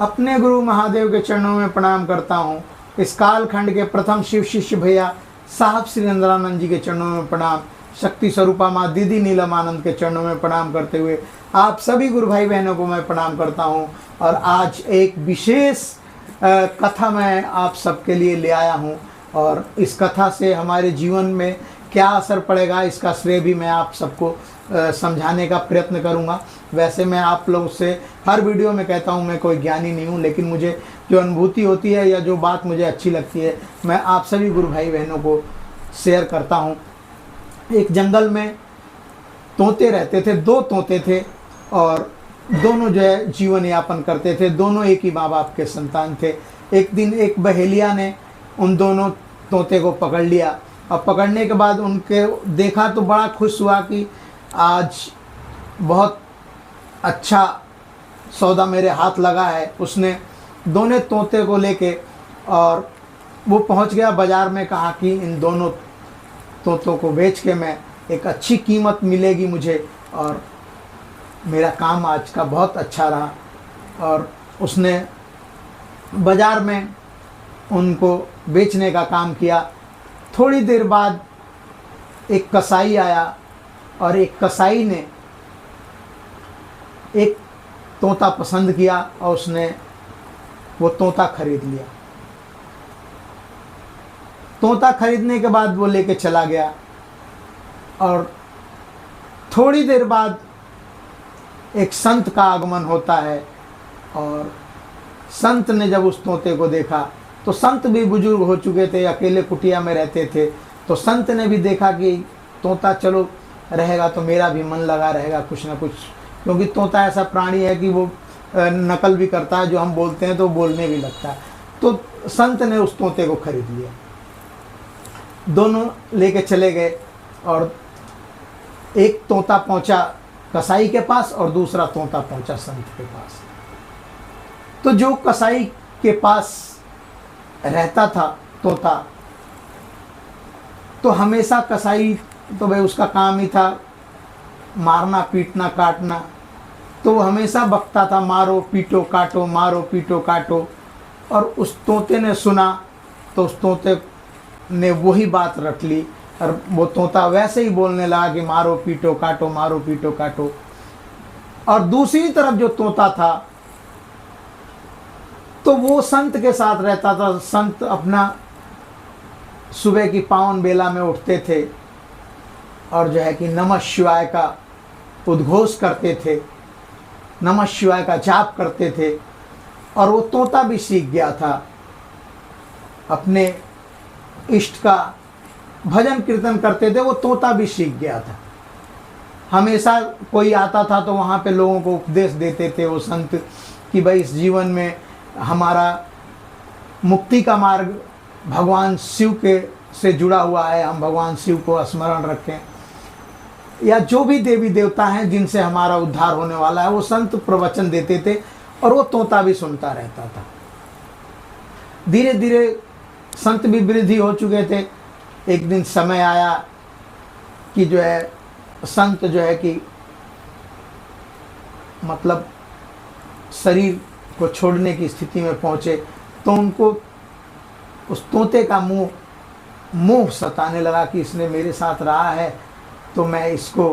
अपने गुरु महादेव के चरणों में प्रणाम करता हूँ। इस कालखंड के प्रथम शिव शिष्य भैया साहब श्री इंद्रानंद जी के चरणों में प्रणाम। शक्ति स्वरूपा माँ दीदी नीलम आनंद के चरणों में प्रणाम करते हुए आप सभी गुरु भाई बहनों को मैं प्रणाम करता हूँ। और आज एक विशेष कथा मैं आप सबके लिए ले आया हूँ, और इस कथा से हमारे जीवन में क्या असर पड़ेगा इसका श्रेय भी मैं आप सबको समझाने का प्रयत्न करूंगा। वैसे मैं आप लोगों से हर वीडियो में कहता हूं मैं कोई ज्ञानी नहीं हूं, लेकिन मुझे जो अनुभूति होती है या जो बात मुझे अच्छी लगती है मैं आप सभी गुरु भाई बहनों को शेयर करता हूं। एक जंगल में तोते रहते थे, दो तोते थे, और दोनों जो है जीवन यापन करते थे। दोनों एक ही माँ बाप के संतान थे। एक दिन एक बहेलिया ने उन दोनों तोते को पकड़ लिया, और पकड़ने के बाद उनके देखा तो बड़ा खुश हुआ कि आज बहुत अच्छा सौदा मेरे हाथ लगा है। उसने दोनों तोते को लेके और वो पहुंच गया बाज़ार में। कहा कि इन दोनों तोतों को बेच के मैं एक अच्छी कीमत मिलेगी मुझे, और मेरा काम आज का बहुत अच्छा रहा। और उसने बाज़ार में उनको बेचने का काम किया। थोड़ी देर बाद एक कसाई आया, और एक कसाई ने एक तोता पसंद किया और उसने वो तोता खरीद लिया। तोता खरीदने के बाद वो लेके चला गया, और थोड़ी देर बाद एक संत का आगमन होता है। और संत ने जब उस तोते को देखा, तो संत भी बुजुर्ग हो चुके थे, अकेले कुटिया में रहते थे। तो संत ने भी देखा कि तोता चलो रहेगा तो मेरा भी मन लगा रहेगा कुछ ना कुछ, क्योंकि तोता ऐसा प्राणी है कि वो नकल भी करता है, जो हम बोलते हैं तो बोलने भी लगता है। तो संत ने उस तोते को खरीद लिया। दोनों लेके चले गए, और एक तोता पहुंचा कसाई के पास और दूसरा तोता पहुंचा संत के पास। तो जो कसाई के पास रहता था तोता, तो हमेशा कसाई तो भाई उसका काम ही था मारना पीटना काटना। तो वो हमेशा बकता था मारो पीटो काटो, मारो पीटो काटो। और उस तोते ने सुना तो उस तोते ने वही बात रट ली, और वो तोता वैसे ही बोलने लगा कि मारो पीटो काटो, मारो पीटो काटो। और दूसरी तरफ जो तोता था तो वो संत के साथ रहता था। संत अपना सुबह की पावन बेला में उठते थे और जो है कि नमः शिवाय का उद्घोष करते थे, नमः शिवाय का जाप करते थे। और वो तोता भी सीख गया था, अपने इष्ट का भजन कीर्तन करते थे, वो तोता भी सीख गया था। हमेशा कोई आता था तो वहाँ पे लोगों को उपदेश देते थे वो संत कि भाई इस जीवन में हमारा मुक्ति का मार्ग भगवान शिव के से जुड़ा हुआ है, हम भगवान शिव को स्मरण रखें, या जो भी देवी देवता हैं जिनसे हमारा उद्धार होने वाला है, वो संत प्रवचन देते थे और वो तोता भी सुनता रहता था। धीरे धीरे संत भी वृद्धि हो चुके थे। एक दिन समय आया कि जो है संत जो है कि मतलब शरीर को छोड़ने की स्थिति में पहुँचे, तो उनको उस तोते का मोह सताने लगा कि इसने मेरे साथ रहा है तो मैं इसको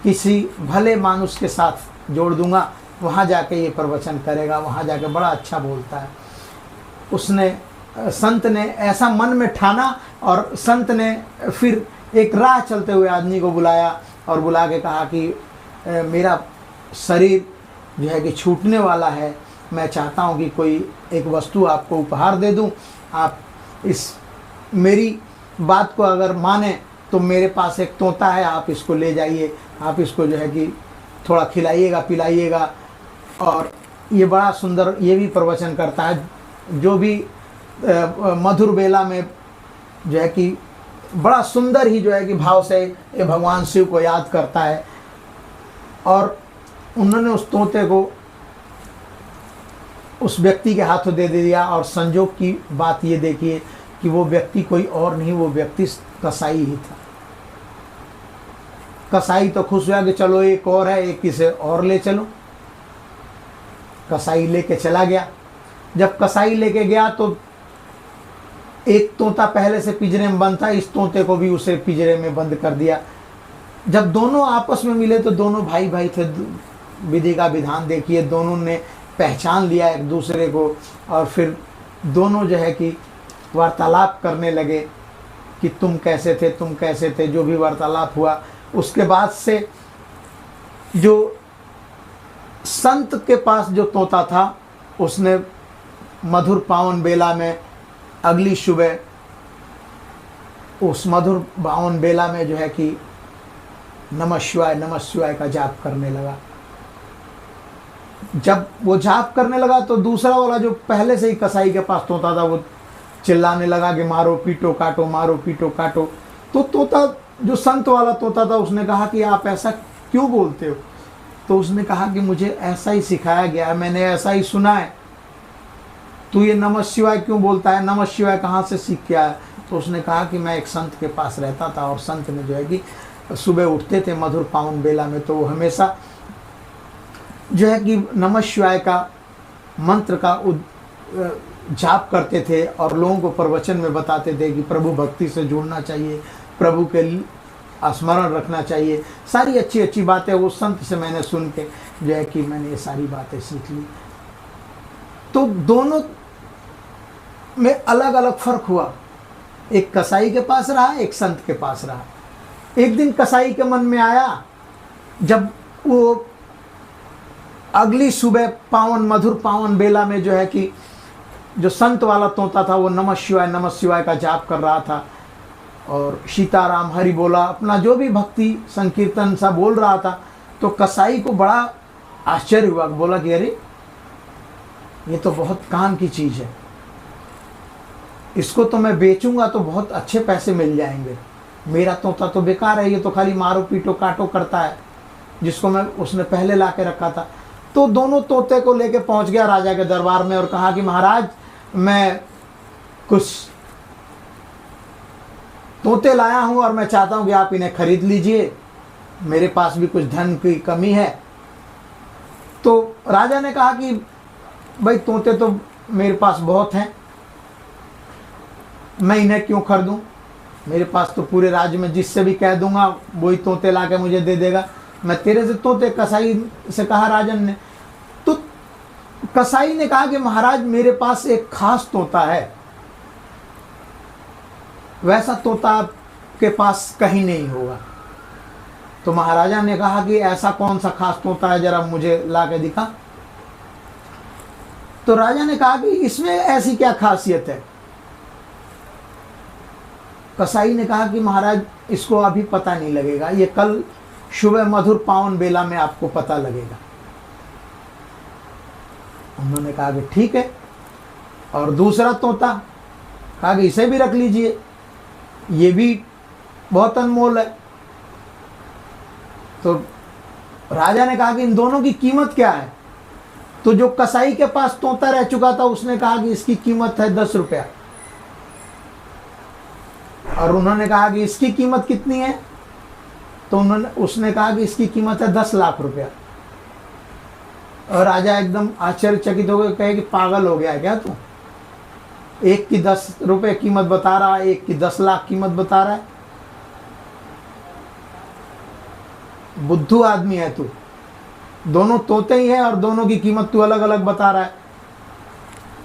किसी भले मानुष के साथ जोड़ दूंगा, वहाँ जाके ये प्रवचन करेगा, वहाँ जाके बड़ा अच्छा बोलता है। उसने संत ने ऐसा मन में ठाना, और संत ने फिर एक राह चलते हुए आदमी को बुलाया और बुला के कहा कि मेरा शरीर जो है कि छूटने वाला है, मैं चाहता हूँ कि कोई एक वस्तु आपको उपहार दे दूँ, आप इस मेरी बात को अगर माने तो मेरे पास एक तोता है, आप इसको ले जाइए, आप इसको जो है कि थोड़ा खिलाइएगा पिलाइएगा। और ये बड़ा सुंदर ये भी प्रवचन करता है, जो भी मधुर बेला में जो है कि बड़ा सुंदर ही जो है कि भाव से ये भगवान शिव को याद करता है। और उन्होंने उस तोते को उस व्यक्ति के हाथों दे दिया। और संजोग की बात ये देखिए कि वो व्यक्ति कोई और नहीं, वो व्यक्ति कसाई ही था। कसाई तो खुश हुआ कि चलो एक और है, एक किसे और ले चलो। कसाई लेके चला गया। जब कसाई लेके गया तो एक तोता पहले से पिंजरे में बंद था, इस तोते को भी उसे पिंजरे में बंद कर दिया। जब दोनों आपस में मिले तो दोनों भाई भाई थे। विधि का विधान देखिए, दोनों ने पहचान लिया एक दूसरे को और फिर दोनों जो है कि वार्तालाप करने लगे कि तुम कैसे थे, तुम कैसे थे। जो भी वार्तालाप हुआ उसके बाद से जो संत के पास जो तोता था उसने मधुर पावन बेला में अगली सुबह उस मधुर पावन बेला में जो है कि नमः शिवाय का जाप करने लगा। जब वो जाप करने लगा तो दूसरा वाला जो पहले से ही कसाई के पास तोता था वो चिल्लाने लगा कि मारो पीटो काटो, मारो पीटो काटो। तो तोता जो संत वाला तोता था उसने कहा कि आप ऐसा क्यों बोलते हो? तो उसने कहा कि मुझे ऐसा ही सिखाया गया है, मैंने ऐसा ही सुना है। तू ये नमः शिवाय क्यों बोलता है? नमः शिवाय कहाँ से सीख के आया? तो उसने कहा कि मैं एक संत के पास रहता था और संत ने जो है कि सुबह उठते थे मधुर पावन बेला में, तो वो हमेशा जो है कि नमः शिवाय का मंत्र का जाप करते थे और लोगों को प्रवचन में बताते थे कि प्रभु भक्ति से जुड़ना चाहिए, प्रभु के स्मरण रखना चाहिए। सारी अच्छी अच्छी बातें वो संत से मैंने सुन के जो है कि मैंने ये सारी बातें सीख ली। तो दोनों में अलग अलग फर्क हुआ, एक कसाई के पास रहा, एक संत के पास रहा। एक दिन कसाई के मन में आया, जब वो अगली सुबह पावन मधुर पावन बेला में जो है कि जो संत वाला तोता था वो नमः शिवाय का जाप कर रहा था और सीताराम हरि बोला, अपना जो भी भक्ति संकीर्तन सा बोल रहा था। तो कसाई को बड़ा आश्चर्य हुआ, बोला कि अरे ये तो बहुत काम की चीज़ है, इसको तो मैं बेचूंगा तो बहुत अच्छे पैसे मिल जाएंगे। मेरा तोता तो बेकार है, ये तो खाली मारो पीटो काटो करता है, जिसको मैं उसने पहले ला के रखा था। तो दोनों तोते को लेके पहुंच गया राजा के दरबार में और कहा कि महाराज मैं कुछ तोते लाया हूं और मैं चाहता हूं कि आप इन्हें खरीद लीजिए, मेरे पास भी कुछ धन की कमी है। तो राजा ने कहा कि भाई तोते तो मेरे पास बहुत हैं, मैं इन्हें क्यों खरीदूं? मेरे पास तो पूरे राज्य में जिससे भी कह दूंगा वही तोते ला के मुझे दे देगा, मैं तेरे से तोते। कसाई से कहा राजन ने। तो कसाई ने कहा कि महाराज मेरे पास एक खास तोता है, वैसा तोता आपके पास कहीं नहीं होगा। तो महाराजा ने कहा कि ऐसा कौन सा खास तोता है, जरा मुझे ला के दिखा। तो राजा ने कहा कि इसमें ऐसी क्या खासियत है? कसाई ने कहा कि महाराज इसको अभी पता नहीं लगेगा, ये कल सुबह मधुर पावन बेला में आपको पता लगेगा। उन्होंने कहा कि ठीक है। और दूसरा तोता कहा कि इसे भी रख लीजिए, ये भी बहुत अनमोल है। तो राजा ने कहा कि इन दोनों की कीमत क्या है? तो जो कसाई के पास तोता रह चुका था उसने कहा कि इसकी कीमत है 10 रुपया। और उन्होंने कहा कि इसकी कीमत कितनी है? तो उसने कहा कि इसकी कीमत है 10 लाख रुपया। और राजा एकदम आश्चर्यचकित हो गए, कहे कि पागल हो गया है क्या तू? एक की 10 रुपये कीमत बता रहा है, एक की 10 लाख कीमत बता रहा है, बुद्धू आदमी है तू। दोनों तोते ही हैं और दोनों की कीमत तू अलग अलग बता रहा है।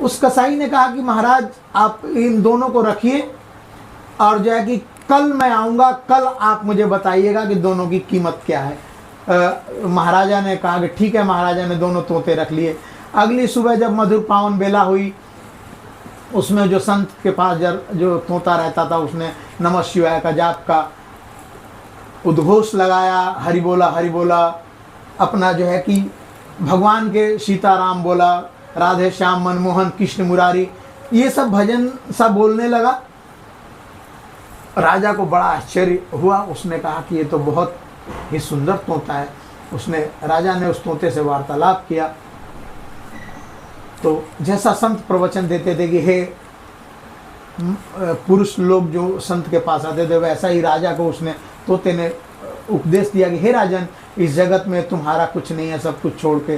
उस कसाई ने कहा कि महाराज आप इन दोनों को रखिए और जो है कि कल मैं आऊँगा, कल आप मुझे बताइएगा कि दोनों की कीमत क्या है। महाराजा ने कहा कि ठीक है। महाराजा ने दोनों तोते रख लिए। अगली सुबह जब मधुर पावन बेला हुई, उसमें जो संत के पास जो तोता रहता था उसने नमः शिवाय का जाप का उद्घोष लगाया, हरि बोला, अपना जो है कि भगवान के सीताराम बोला, राधे श्याम मनमोहन कृष्ण मुरारी, ये सब भजन सब बोलने लगा। राजा को बड़ा आश्चर्य हुआ, उसने कहा कि ये तो बहुत ही सुंदर तोता है। राजा ने उस तोते से वार्तालाप किया। तो जैसा संत प्रवचन देते थे कि हे पुरुष लोग जो संत के पास आते थे, वैसा ही राजा को तोते ने उपदेश दिया कि हे राजन, इस जगत में तुम्हारा कुछ नहीं है, सब कुछ छोड़ के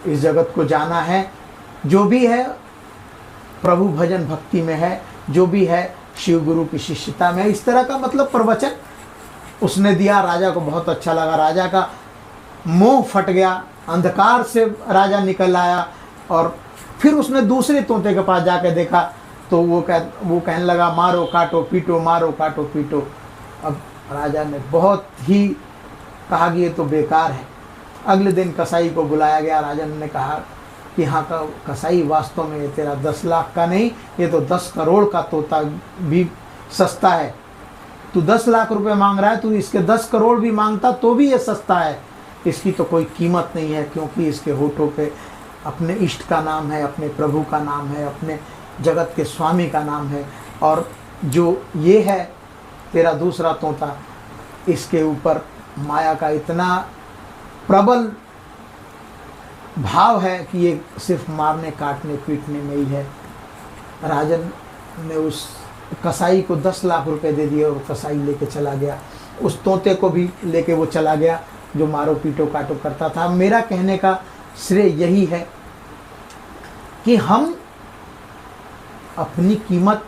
इस जगत को जाना है, जो भी है प्रभु भजन भक्ति में है, जो भी है शिव गुरु की शिष्यता में। इस तरह का मतलब प्रवचन उसने दिया। राजा को बहुत अच्छा लगा, राजा का मोह फट गया, अंधकार से राजा निकल आया। और फिर उसने दूसरे तोते के पास जाके देखा तो वो कहने लगा मारो काटो पीटो, मारो काटो पीटो। अब राजा ने बहुत ही कहा कि ये तो बेकार है। अगले दिन कसाई को बुलाया गया। राजा ने कहा कि हाँ का कसाई, वास्तव में ये तेरा 10 लाख का नहीं, ये तो 10 करोड़ का तोता भी सस्ता है। तू 10 लाख रुपए मांग रहा है, तू इसके 10 करोड़ भी मांगता तो भी ये सस्ता है। इसकी तो कोई कीमत नहीं है, क्योंकि इसके होठों पे अपने इष्ट का नाम है, अपने प्रभु का नाम है, अपने जगत के स्वामी का नाम है। और जो ये है तेरा दूसरा तोता, इसके ऊपर माया का इतना प्रबल भाव है कि ये सिर्फ मारने काटने पीटने में ही है। राजन ने उस कसाई को 10 लाख रुपए दे दिए और कसाई लेके चला गया। उस तोते को भी लेके वो चला गया जो मारो पीटो काटो करता था। मेरा कहने का श्रेय यही है कि हम अपनी कीमत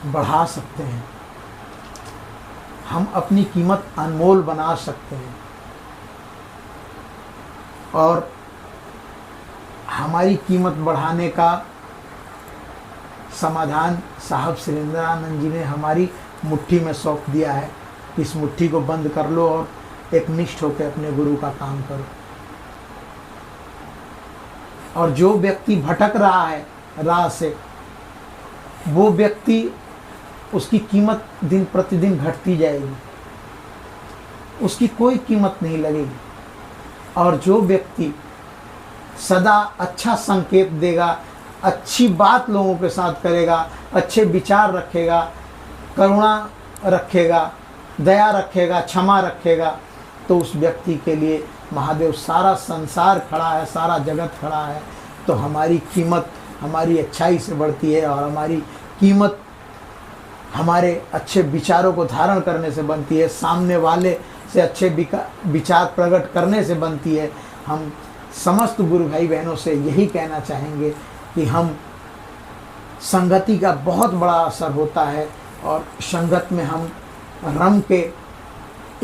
बढ़ा सकते हैं, हम अपनी कीमत अनमोल बना सकते हैं। और हमारी कीमत बढ़ाने का समाधान साहब सुरेंद्रानंद जी ने हमारी मुट्ठी में सौंप दिया है। इस मुट्ठी को बंद कर लो और एक निष्ठ होकर अपने गुरु का काम करो। और जो व्यक्ति भटक रहा है राह से, वो व्यक्ति, उसकी कीमत दिन प्रतिदिन घटती जाएगी, उसकी कोई कीमत नहीं लगेगी। और जो व्यक्ति सदा अच्छा संकेत देगा, अच्छी बात लोगों के साथ करेगा, अच्छे विचार रखेगा, करुणा रखेगा, दया रखेगा, क्षमा रखेगा, तो उस व्यक्ति के लिए महादेव, सारा संसार खड़ा है, सारा जगत खड़ा है। तो हमारी कीमत हमारी अच्छाई से बढ़ती है और हमारी कीमत हमारे अच्छे विचारों को धारण करने से बनती है, सामने वाले से अच्छे विचार प्रकट करने से बनती है। हम समस्त गुरु भाई बहनों से यही कहना चाहेंगे कि हम संगति का बहुत बड़ा असर होता है और संगत में हम रम के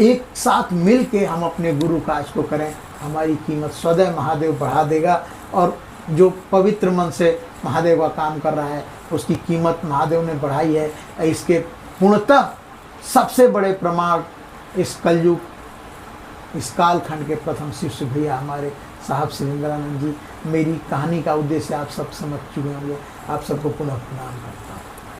एक साथ मिल के हम अपने गुरु काज को करें। हमारी कीमत सदैव महादेव बढ़ा देगा और जो पवित्र मन से महादेव का काम कर रहा है उसकी कीमत महादेव ने बढ़ाई है। इसके पूर्णतः सबसे बड़े प्रमाण इस कलयुग, इस कालखंड के प्रथम शिष्य भैया हमारे साहब सुरेंद्रानंद जी। मेरी कहानी का उद्देश्य आप सब समझ चुके होंगे। आप सबको पुनः प्रणाम करता हूँ।